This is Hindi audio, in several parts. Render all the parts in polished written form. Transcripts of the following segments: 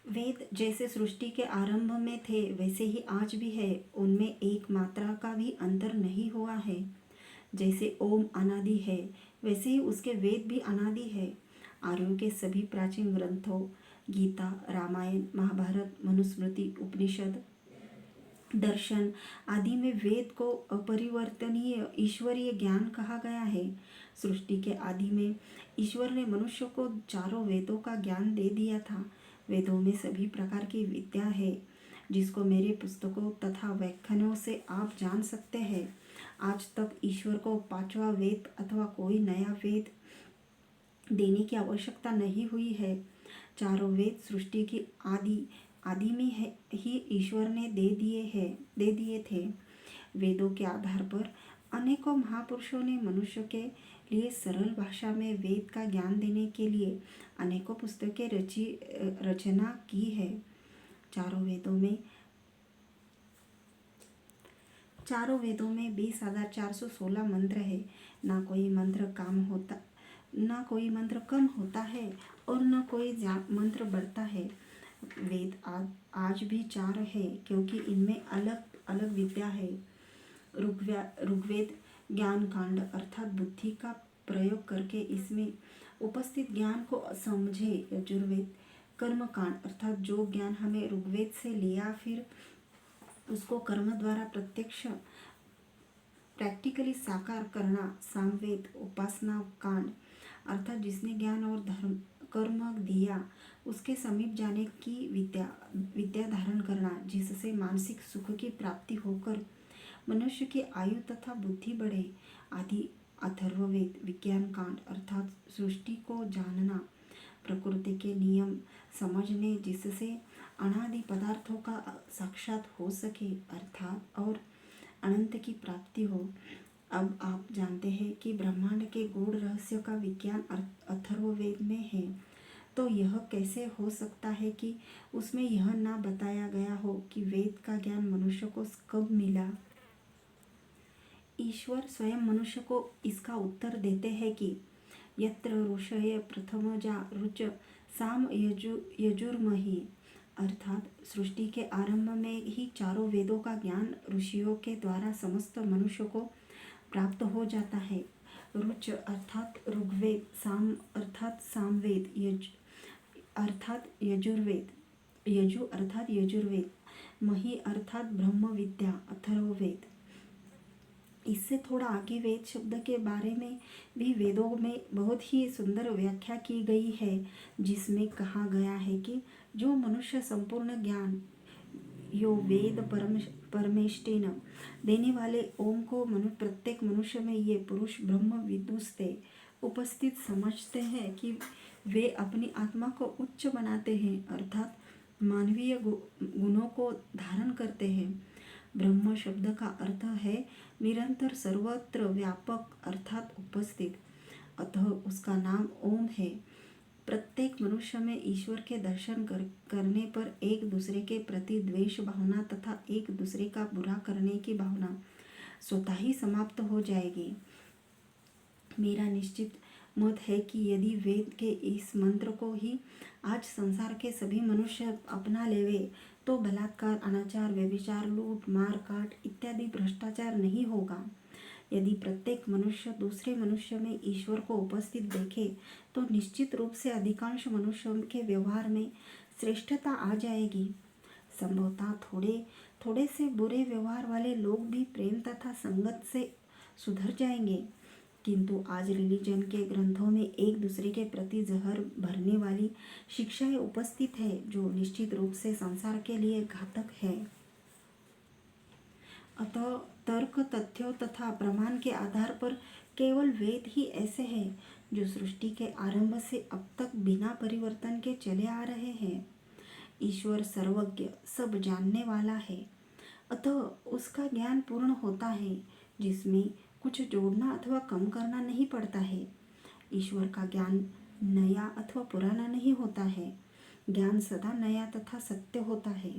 वेद जैसे सृष्टि के आरंभ में थे वैसे ही आज भी है, उनमें एक मात्रा का भी अंतर नहीं हुआ है। जैसे ओम अनादि है वैसे ही उसके वेद भी अनादि है। आर्यों के सभी प्राचीन ग्रंथों गीता, रामायण, महाभारत, मनुस्मृति, उपनिषद, दर्शन आदि में वेद को अपरिवर्तनीय ईश्वरीय ज्ञान कहा गया है। सृष्टि के आदि में ईश्वर ने मनुष्य को चारों वेदों का ज्ञान दे दिया था। वेदों में सभी प्रकार की विद्या है जिसको मेरे पुस्तकों तथा व्याख्यानों से आप जान सकते हैं। आज तक ईश्वर को पांचवा वेद अथवा कोई नया वेद देने की आवश्यकता नहीं हुई है। चारों वेद सृष्टि की आदि में ही ईश्वर ने दे दिए थे। वेदों के आधार पर अनेकों महापुरुषों ने मनुष्य के लिए सरल भाषा में वेद का ज्ञान देने के लिए अनेकों पुस्तकें रचना की है। चारों वेदों में 20,416 मंत्र है। ना कोई मंत्र कम होता है और न कोई मंत्र बढ़ता है। वेद आज भी चार है क्योंकि इनमें अलग अलग विद्या है। ऋग्वेद ज्ञान कांड अर्थात बुद्धि का प्रयोग करके इसमें उपस्थित ज्ञान को समझे। यजुर्वेद कर्म कांड अर्थात जो ज्ञान हमें ऋग्वेद से लिया फिर उसको कर्म द्वारा प्रैक्टिकली साकार करना। सामवेद उपासना कांड अर्थात जिसने ज्ञान और धर्म कर्म दिया उसके समीप जाने की विद्या धारण करना, जिससे मानसिक सुख की प्राप्ति होकर मनुष्य की आयु तथा बुद्धि बढ़े आदि। अथर्ववेद विज्ञान कांड अर्थात सृष्टि को जानना, प्रकृति के नियम समझने जिससे अनादि पदार्थों का साक्षात हो सके अर्थात और अनंत की प्राप्ति हो। अब आप जानते हैं कि ब्रह्मांड के गूढ़ रहस्य का विज्ञान अथर्ववेद में है, तो यह कैसे हो सकता है कि उसमें यह ना बताया गया हो कि वेद का ज्ञान मनुष्य को कब मिला। ईश्वर स्वयं मनुष्य को इसका उत्तर देते हैं कि यत्र ऋषय प्रथमजा रुच साम यजुर्महि अर्थात सृष्टि के आरंभ में ही चारों वेदों का ज्ञान ऋषियों के द्वारा समस्त मनुष्य को प्राप्त हो जाता है। रुच अर्थात ऋग्वेद, साम अर्थात सामवेद, अर्थात यजुर्वेद, यजु अर्थात यजुर्वेद, मही अर्थात ब्रह्म विद्या अथर्ववेद। इससे थोड़ा आगे वेद शब्द के बारे में भी वेदों में बहुत ही सुंदर व्याख्या की गई है, जिसमें कहा गया है कि जो मनुष्य संपूर्ण ज्ञान यो वेद परमेष्टेन देने वाले ओम को प्रत्येक मनुष्य में ये पुरुष ब्रह्म विदुस्ते उपस्थित समझते हैं कि वे अपनी आत्मा को उच्च बनाते हैं अर्थात मानवीय गुणों को धारण करते हैं। ब्रह्म शब्द का अर्थ है निरंतर सर्वत्र व्यापक अर्थात उपस्थित, अतः उसका नाम ओम है। प्रत्येक मनुष्य में ईश्वर के दर्शन करने पर एक दूसरे के प्रति द्वेष भावना तथा एक दूसरे का बुरा करने की भावना स्वतः ही समाप्त हो जाएगी। मेरा निश्चित मत है कि यदि वेद के इस मंत्र को ही आज संसार के सभी मनुष्य अपना लेवे तो बलात्कार, अनाचार, व्यभिचार, लूट, मार काट इत्यादि भ्रष्टाचार नहीं होगा। यदि प्रत्येक मनुष्य दूसरे मनुष्य में ईश्वर को उपस्थित देखे तो निश्चित रूप से अधिकांश मनुष्यों के व्यवहार में श्रेष्ठता आ जाएगी। संभवतः थोड़े से बुरे व्यवहार वाले लोग भी प्रेम तथा संगत से सुधर जाएंगे, किंतु आज रिलीजन के ग्रंथों में एक दूसरे के प्रति जहर भरने वाली शिक्षाएं उपस्थित है जो निश्चित रूप से संसार के लिए घातक है। अतः तर्क, तथ्यों तथा प्रमाण के आधार पर केवल वेद ही ऐसे हैं जो सृष्टि के आरंभ से अब तक बिना परिवर्तन के चले आ रहे हैं। ईश्वर सर्वज्ञ, सब जानने वाला है, अतः उसका ज्ञान पूर्ण होता है जिसमें कुछ जोड़ना अथवा कम करना नहीं पड़ता है। ईश्वर का ज्ञान नया अथवा पुराना नहीं होता है। ज्ञान सदा नया तथा सत्य होता है।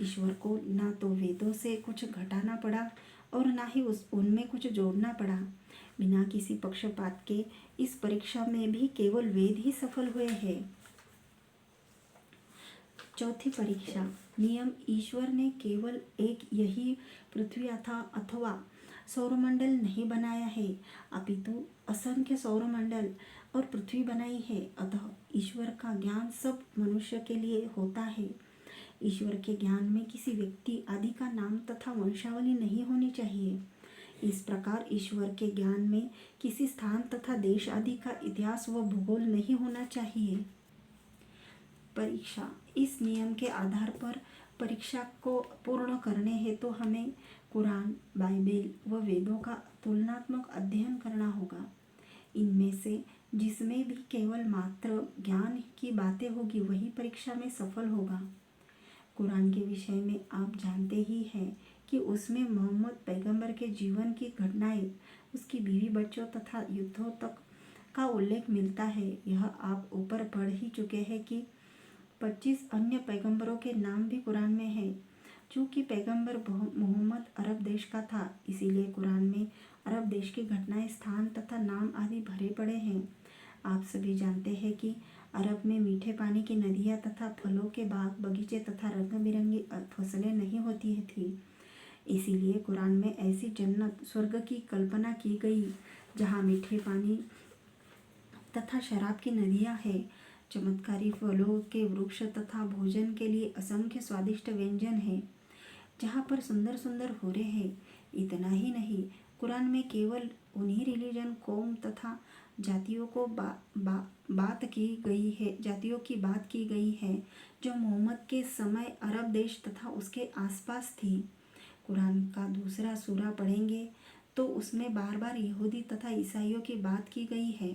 ईश्वर को ना तो वेदों से कुछ घटाना पड़ा और ना ही उनमें कुछ जोड़ना पड़ा। बिना किसी पक्षपात के इस परीक्षा में भी केवल वेद ही सफल हुए हैं। चौथी परीक्षा। नियम। ईश्वर ने केवल एक यही पृथ्वी अथवा सौरमंडल नहीं बनाया है, अपितु असंख्य सौरमंडल और पृथ्वी बनाई है। अतः ईश्वर का ज्ञान सब मनुष्य के लिए होता है। ईश्वर के ज्ञान में किसी व्यक्ति आदि का नाम तथा वंशावली नहीं होनी चाहिए। इस प्रकार ईश्वर के ज्ञान में किसी स्थान तथा देश आदि का इतिहास व भूगोल नहीं होना चाहिए। परीक्षा। इस नियम के आधार पर परीक्षा को पूर्ण करने हेतु हमें कुरान, बाइबल व वेदों का तुलनात्मक अध्ययन करना होगा। इनमें से जिसमें भी केवल मात्र ज्ञान की बातें होगी वही परीक्षा में सफल होगा। कुरान के विषय में आप जानते ही हैं कि उसमें मोहम्मद पैगंबर के जीवन की घटनाएं, उसकी बीवी बच्चों तथा युद्धों तक का उल्लेख मिलता है। यह आप ऊपर पढ़ ही चुके हैं कि 25 अन्य पैगंबरों के नाम भी कुरान में है। चूँकि पैगंबर मोहम्मद अरब देश का था, इसीलिए कुरान में अरब देश की घटनाएं, स्थान तथा नाम आदि भरे पड़े हैं। आप सभी जानते हैं कि अरब में मीठे पानी की नदियाँ तथा फलों के बाग बगीचे तथा रंग बिरंगी फसलें नहीं होती थी। इसीलिए कुरान में ऐसी जन्नत, स्वर्ग की कल्पना की गई जहाँ मीठे पानी तथा शराब की नदियाँ हैं, चमत्कारी फलों के वृक्ष तथा भोजन के लिए असंख्य स्वादिष्ट व्यंजन हैं, जहाँ पर सुंदर सुंदर हूरें हैं। इतना ही नहीं, कुरान में केवल उन्हीं रिलीजन, कौम तथा जातियों की बात की गई है जो मोहम्मद के समय अरब देश तथा उसके आसपास थी। कुरान का दूसरा सूरा पढ़ेंगे तो उसमें बार बार यहूदी तथा ईसाइयों की बात की गई है।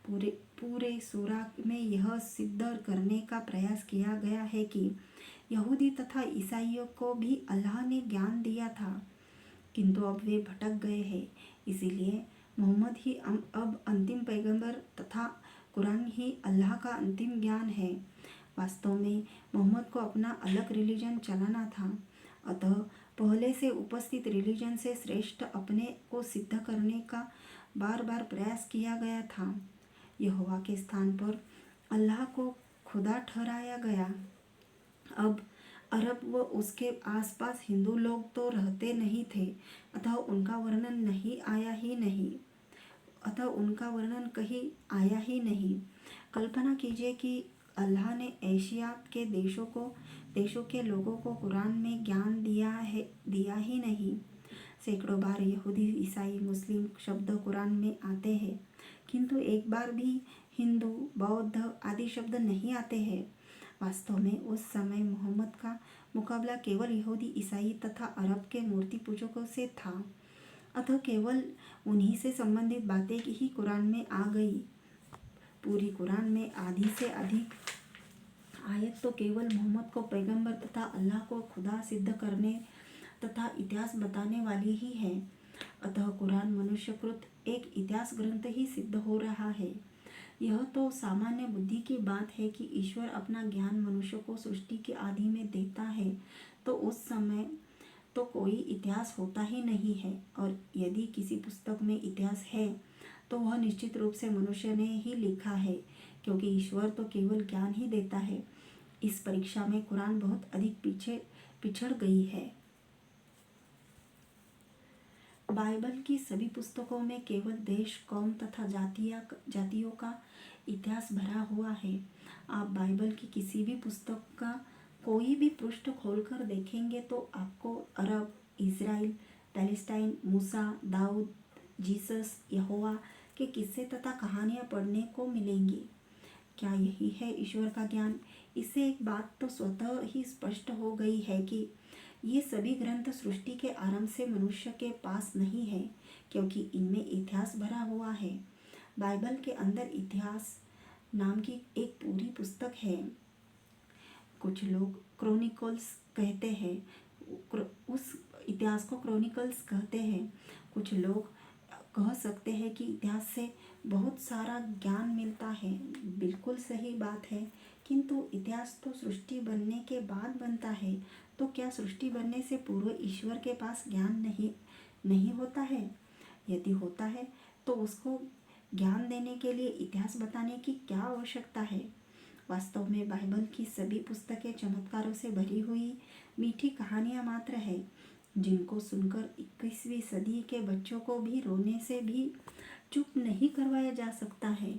पूरे सूरा में यह सिद्ध करने का प्रयास किया गया है कि यहूदी तथा ईसाइयों को भी अल्लाह ने ज्ञान दिया था, किंतु अब वे भटक गए हैं। इसीलिए मोहम्मद ही अब अंतिम पैगंबर तथा कुरान ही अल्लाह का अंतिम ज्ञान है। वास्तव में मोहम्मद को अपना अलग रिलीजन चलाना था, अतः पहले से उपस्थित रिलीजन से श्रेष्ठ अपने को सिद्ध करने का बार बार प्रयास किया गया था। यहोवा के स्थान पर अल्लाह को खुदा ठहराया गया। अब अरब व उसके आसपास हिंदू लोग तो रहते नहीं थे, अतः उनका वर्णन कहीं आया ही नहीं। कल्पना कीजिए कि अल्लाह ने एशिया के देशों के लोगों को कुरान में ज्ञान दिया ही नहीं। सैकड़ों बार यहूदी, ईसाई, मुस्लिम शब्द कुरान में आते हैं, किंतु एक बार भी हिंदू, बौद्ध आदि शब्द नहीं आते हैं। वास्तव में उस समय मोहम्मद का मुकाबला केवल यहूदी, ईसाई तथा अरब के मूर्ति पूजकों से था, अतः केवल उन्हीं से संबंधित बातें ही कुरान में आ गई। पूरी कुरान में आधी से अधिक आयत तो केवल मोहम्मद को पैगंबर तथा अल्लाह को खुदा सिद्ध करने तथा इतिहास बताने वाली ही है। अतः कुरान मनुष्यकृत एक इतिहास ग्रंथ ही सिद्ध हो रहा है। यह तो सामान्य बुद्धि की बात है कि ईश्वर अपना ज्ञान मनुष्य को सृष्टि के आदि में देता है, तो उस समय तो कोई इतिहास होता ही नहीं है, और यदि किसी पुस्तक में इतिहास है तो वह निश्चित रूप से मनुष्य ने ही लिखा है, क्योंकि ईश्वर तो केवल ज्ञान ही देता है। इस परीक्षा में कुरान बहुत अधिक पिछड़ गई है। बाइबल की सभी पुस्तकों में केवल देश, कौम तथा जातियों का इतिहास भरा हुआ है। आप बाइबल की किसी भी पुस्तक का कोई भी पृष्ठ खोलकर देखेंगे तो आपको अरब, इज़राइल, पैलेस्टाइन, मूसा, दाऊद, जीसस, यहोवा के किस्से तथा कहानियाँ पढ़ने को मिलेंगी। क्या यही है ईश्वर का ज्ञान? इससे एक बात तो स्वतः ही स्पष्ट हो गई है कि ये सभी ग्रंथ सृष्टि के आरंभ से मनुष्य के पास नहीं है, क्योंकि इनमें इतिहास भरा हुआ है। बाइबल के अंदर इतिहास नाम की एक पूरी पुस्तक है। कुछ लोग क्रॉनिकल्स कहते हैं, उस इतिहास को क्रॉनिकल्स कहते हैं। कुछ लोग कह सकते हैं कि इतिहास से बहुत सारा ज्ञान मिलता है। बिल्कुल सही बात है, किंतु इतिहास तो सृष्टि बनने के बाद बनता है, तो क्या सृष्टि बनने से पूर्व ईश्वर के पास ज्ञान नहीं होता है? यदि होता है तो उसको ज्ञान देने के लिए इतिहास बताने की क्या आवश्यकता है? वास्तव में बाइबल की सभी पुस्तकें चमत्कारों से भरी हुई मीठी कहानियाँ मात्र है, जिनको सुनकर 21वीं सदी के बच्चों को भी रोने से भी चुप नहीं करवाया जा सकता है।